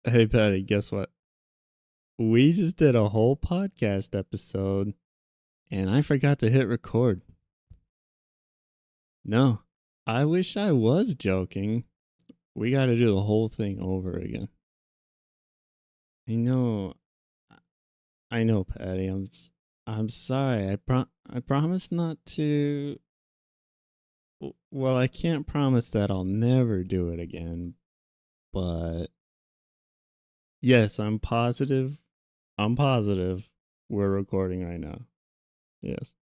Hey, Patty, guess what? We just did a whole podcast episode and I forgot to hit record. No, I wish I was joking. We got to do the whole thing over again. I know, I know, Patty. I'm sorry. I promise not to. Well, I can't promise that I'll never do it again, but yes, I'm positive. I'm positive we're recording right now. Yes.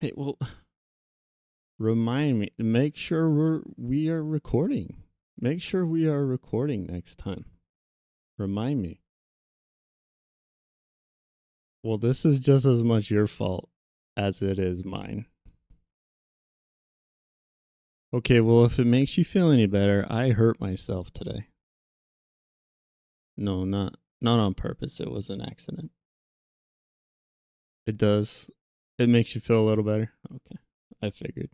Hey, well, remind me. Make sure we are recording. Make sure we are recording next time. Remind me. Well, this is just as much your fault as it is mine. Okay, well, if it makes you feel any better, I hurt myself today. No, not on purpose. It was an accident. It does. It makes you feel a little better. Okay, I figured.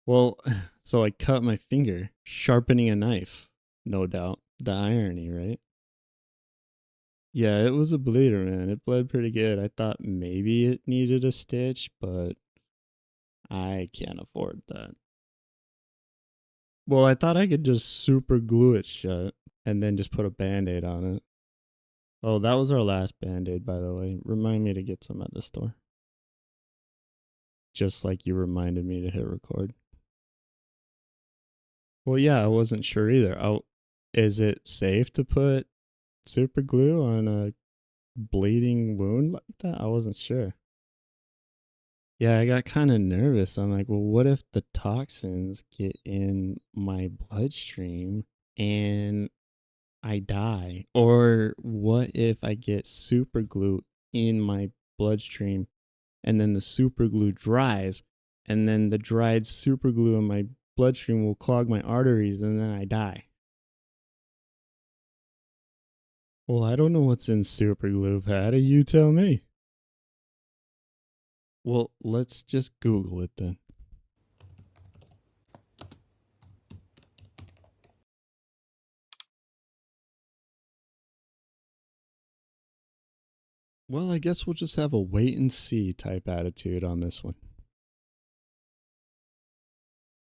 Well, so I cut my finger sharpening a knife. No doubt. The irony, right? Yeah, it was a bleeder, man. It bled pretty good. I thought maybe it needed a stitch, but I can't afford that. Well, I thought I could just super glue it shut and then just put a band aid on it. Oh, that was our last band aid, by the way. Remind me to get some at the store. Just like you reminded me to hit record. Well, yeah, I wasn't sure either. Is it safe to put super glue on a bleeding wound like that? I wasn't sure. Yeah, I got kind of nervous. I'm like, well, what if the toxins get in my bloodstream and I die? Or what if I get super glue in my bloodstream and then the super glue dries and then the dried super glue in my bloodstream will clog my arteries and then I die? Well, I don't know what's in super glue, Patty. You tell me. Well, let's just Google it then. Well, I guess we'll just have a wait and see type attitude on this one.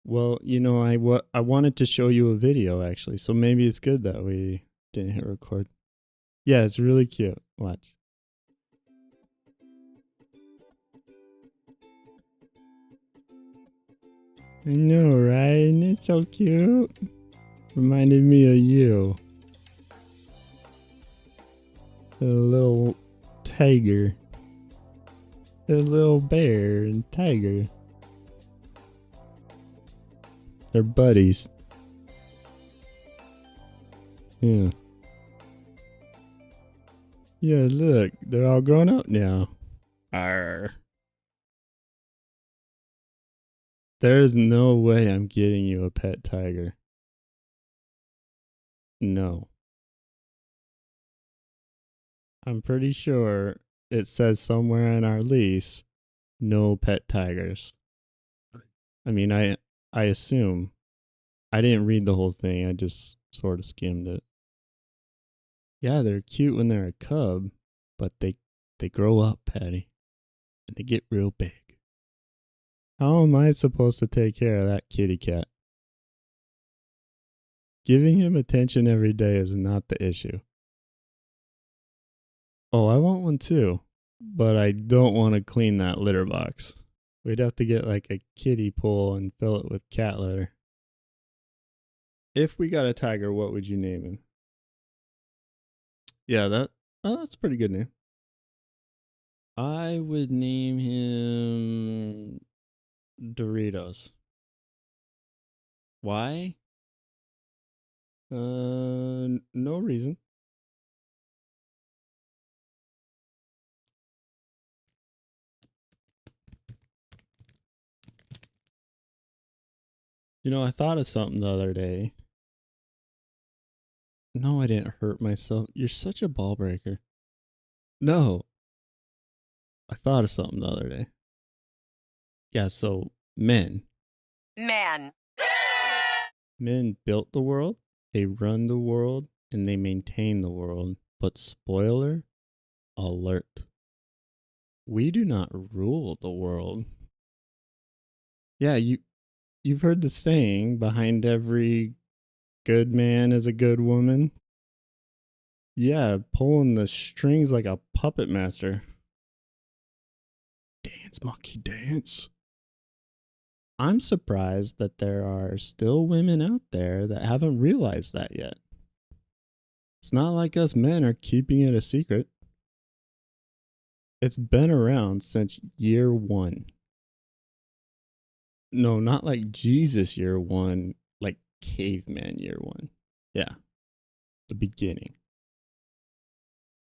Well, I wanted to show you a video actually, so maybe it's good that we didn't hit record. Yeah, it's really cute. Watch. I know, right? It's so cute. Reminded me of you. A little tiger. A little bear and tiger. They're buddies. Yeah. Yeah, look, they're all grown up now. Arr. There's no way I'm getting you a pet tiger. No. I'm pretty sure it says somewhere in our lease, no pet tigers. I mean, I assume. I didn't read the whole thing. I just sort of skimmed it. Yeah, they're cute when they're a cub, but they grow up, Patty, and they get real big. How am I supposed to take care of that kitty cat? Giving him attention every day is not the issue. Oh, I want one too, but I don't want to clean that litter box. We'd have to get like a kiddie pool and fill it with cat litter. If we got a tiger, what would you name him? Yeah, that's a pretty good name. I would name him Doritos. Why? No reason. I thought of something the other day. No, I didn't hurt myself. You're such a ball breaker. No, I thought of something the other day. Yeah, so men. Man. Men built the world, They run the world and they maintain the world. But spoiler alert, we do not rule the world. Yeah, you've heard the saying, behind every good man is a good woman. Yeah, pulling the strings like a puppet master. Dance, monkey, dance. I'm surprised that there are still women out there that haven't realized that yet. It's not like us men are keeping it a secret. It's been around since year one. No, not like Jesus year one, like caveman year one. Yeah, the beginning.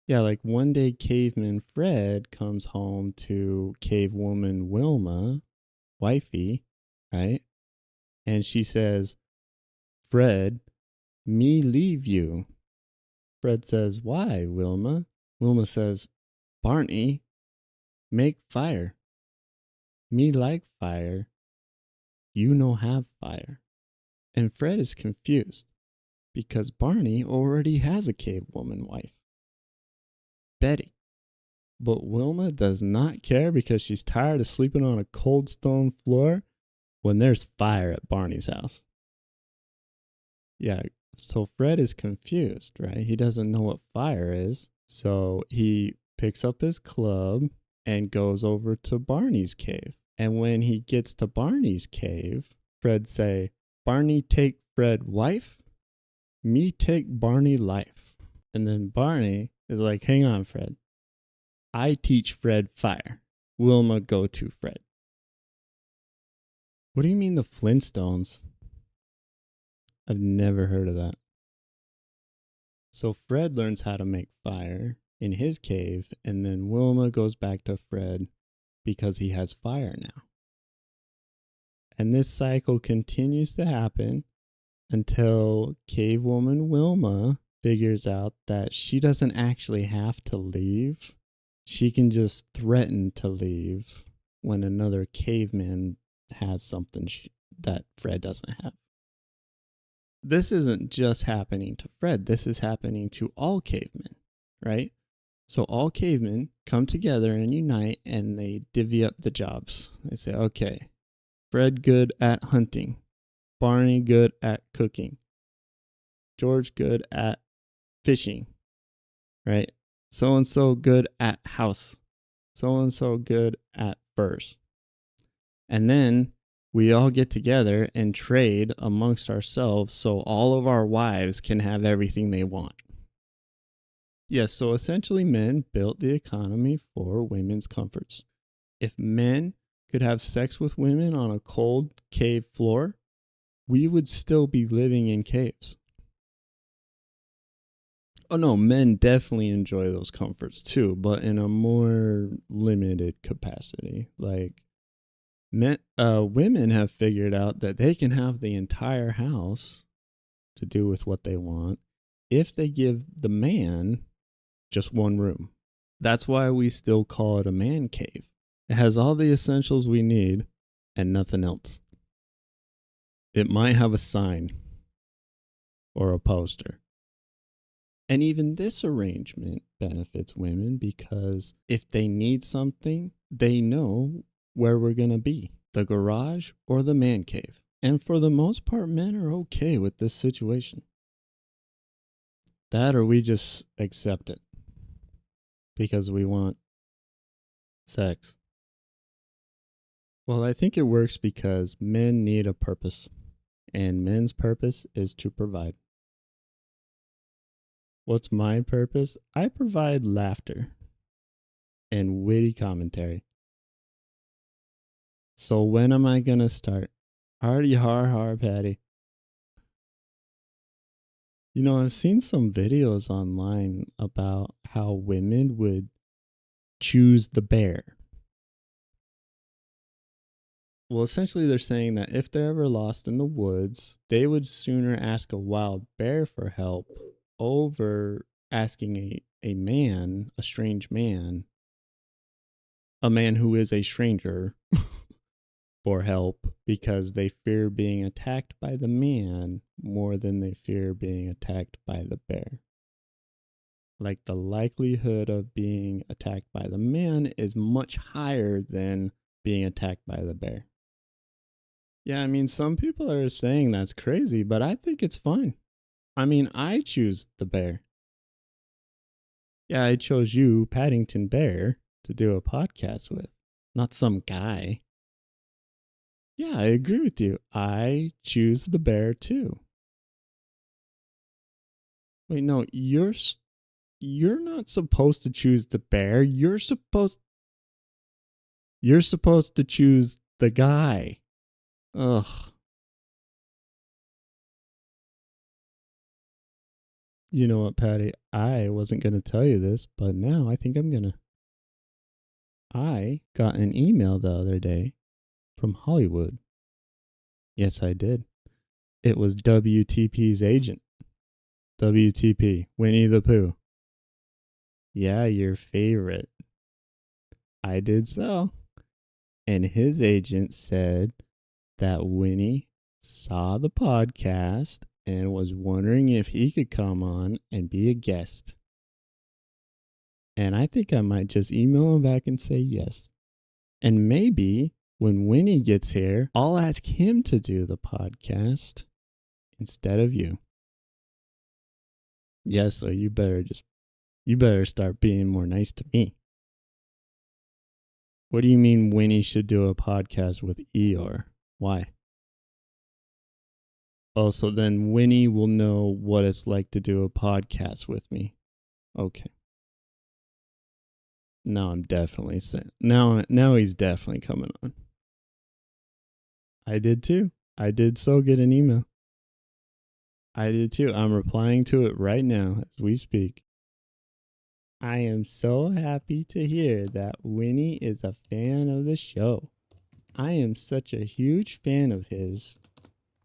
Yeah, like one day caveman Fred comes home to cavewoman Wilma, wifey, right? And she says, Fred, me leave you. Fred says, why, Wilma? Wilma says, Barney, make fire. Me like fire. You no have fire. And Fred is confused because Barney already has a cave woman wife, Betty. But Wilma does not care because she's tired of sleeping on a cold stone floor when there's fire at Barney's house. Yeah, so Fred is confused, right? He doesn't know what fire is. So he picks up his club and goes over to Barney's cave. And when he gets to Barney's cave, Fred say, Barney take Fred wife, me take Barney life. And then Barney is like, hang on, Fred. I teach Fred fire. Wilma go to Fred. What do you mean the Flintstones? I've never heard of that. So Fred learns how to make fire in his cave, and then Wilma goes back to Fred because he has fire now. And this cycle continues to happen until cave woman Wilma figures out that she doesn't actually have to leave. She can just threaten to leave when another caveman has something that Fred doesn't have. This isn't just happening to Fred. This is happening to all cavemen, right? So all cavemen come together and unite and they divvy up the jobs. They say, okay, Fred good at hunting. Barney good at cooking. George good at fishing, right? So-and-so good at house. So-and-so good at furs. And then we all get together and trade amongst ourselves so all of our wives can have everything they want. Yes, so essentially men built the economy for women's comforts. If men could have sex with women on a cold cave floor, we would still be living in caves. Oh no, men definitely enjoy those comforts too, but in a more limited capacity. Like women have figured out that they can have the entire house to do with what they want if they give the man just one room. That's why we still call it a man cave. It has all the essentials we need and nothing else. It might have a sign or a poster. And even this arrangement benefits women because if they need something, they know where we're going to be, the garage or the man cave. And for the most part, men are okay with this situation. That or we just accept it because we want sex. Well, I think it works because men need a purpose, and men's purpose is to provide. What's my purpose? I provide laughter and witty commentary. So when am I going to start? Hardy har har Patty. You know, I've seen some videos online about how women would choose the bear. Well, essentially they're saying that if they're ever lost in the woods, they would sooner ask a wild bear for help over asking a man, a strange man, a man who is a stranger for help because they fear being attacked by the man more than they fear being attacked by the bear. Like the likelihood of being attacked by the man is much higher than being attacked by the bear. Yeah, I mean, some people are saying that's crazy, but I think it's fun. I mean, I choose the bear. Yeah, I chose you, Paddington Bear, to do a podcast with, not some guy. Yeah, I agree with you. I choose the bear too. Wait, no, you're not supposed to choose the bear. You're supposed to choose the guy. Ugh. You know what, Patty? I wasn't going to tell you this, but now I think I'm going to. I got an email the other day from Hollywood. Yes, I did. It was WTP's agent. WTP, Winnie the Pooh. Yeah, your favorite. I did so. And his agent said that Winnie saw the podcast and was wondering if he could come on and be a guest. And I think I might just email him back and say yes. And maybe when Winnie gets here, I'll ask him to do the podcast instead of you. Yes, so you better start being more nice to me. What do you mean Winnie should do a podcast with Eeyore? Why? Oh, so then Winnie will know what it's like to do a podcast with me. Okay. Now I'm definitely saying. Now he's definitely coming on. I did too. I did so get an email. I did too. I'm replying to it right now as we speak. I am so happy to hear that Winnie is a fan of the show. I am such a huge fan of his.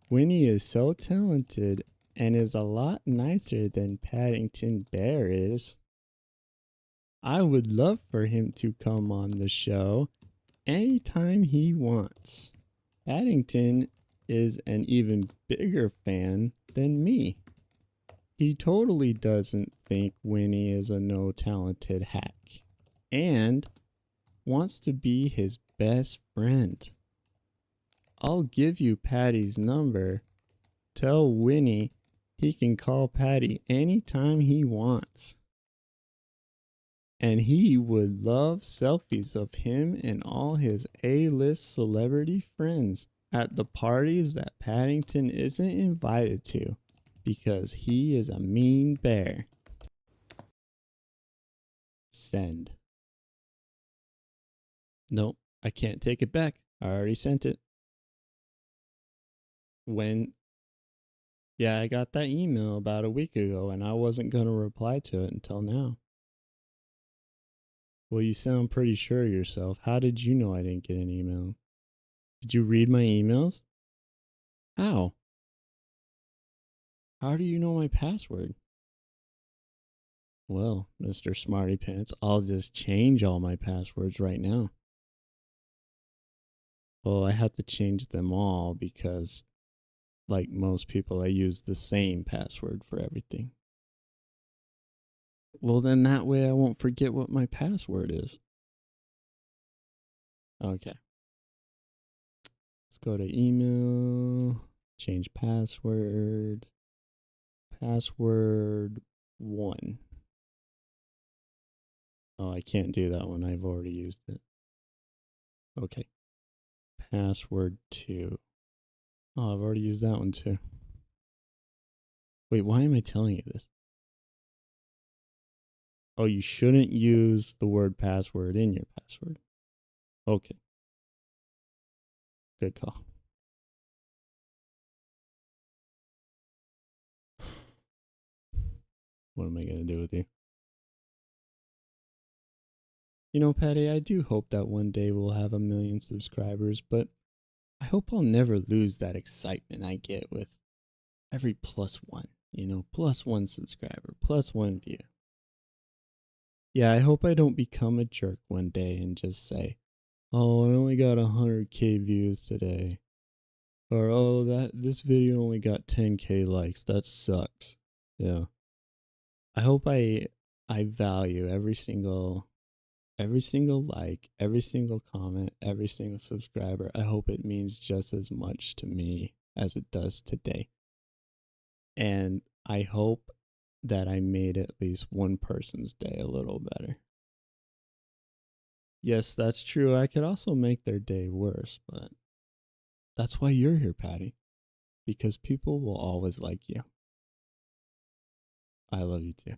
Winnie is so talented and is a lot nicer than Paddington Bear is. I would love for him to come on the show anytime he wants. Paddington is an even bigger fan than me. He totally doesn't think Winnie is a no-talented hack and wants to be his best friend. I'll give you Patty's number. Tell Winnie he can call Patty anytime he wants. And he would love selfies of him and all his A-list celebrity friends at the parties that Paddington isn't invited to because he is a mean bear. Send. Nope, I can't take it back. I already sent it. Yeah, I got that email about a week ago and I wasn't going to reply to it until now. Well, you sound pretty sure of yourself. How did you know I didn't get an email? Did you read my emails? How? How do you know my password? Well, Mr. Smarty Pants, I'll just change all my passwords right now. Well, I have to change them all because, like most people, I use the same password for everything. Well, then that way I won't forget what my password is. Okay. Let's go to email, change password, password 1. Oh, I can't do that one. I've already used it. Okay. Password 2. Oh, I've already used that one too. Wait, why am I telling you this? Oh, you shouldn't use the word password in your password. Okay. Good call. What am I going to do with you? You know, Patty, I do hope that one day we'll have 1 million subscribers, but I hope I'll never lose that excitement I get with every +1, +1 subscriber, +1 view. Yeah, I hope I don't become a jerk one day and just say, Oh, I only got 100K views today. Or, oh, this video only got 10K likes. That sucks. Yeah. I hope I value every single like, every single comment, every single subscriber. I hope it means just as much to me as it does today. And I hope that I made at least one person's day a little better. Yes, that's true. I could also make their day worse, but that's why you're here, Patty. Because people will always like you. I love you too.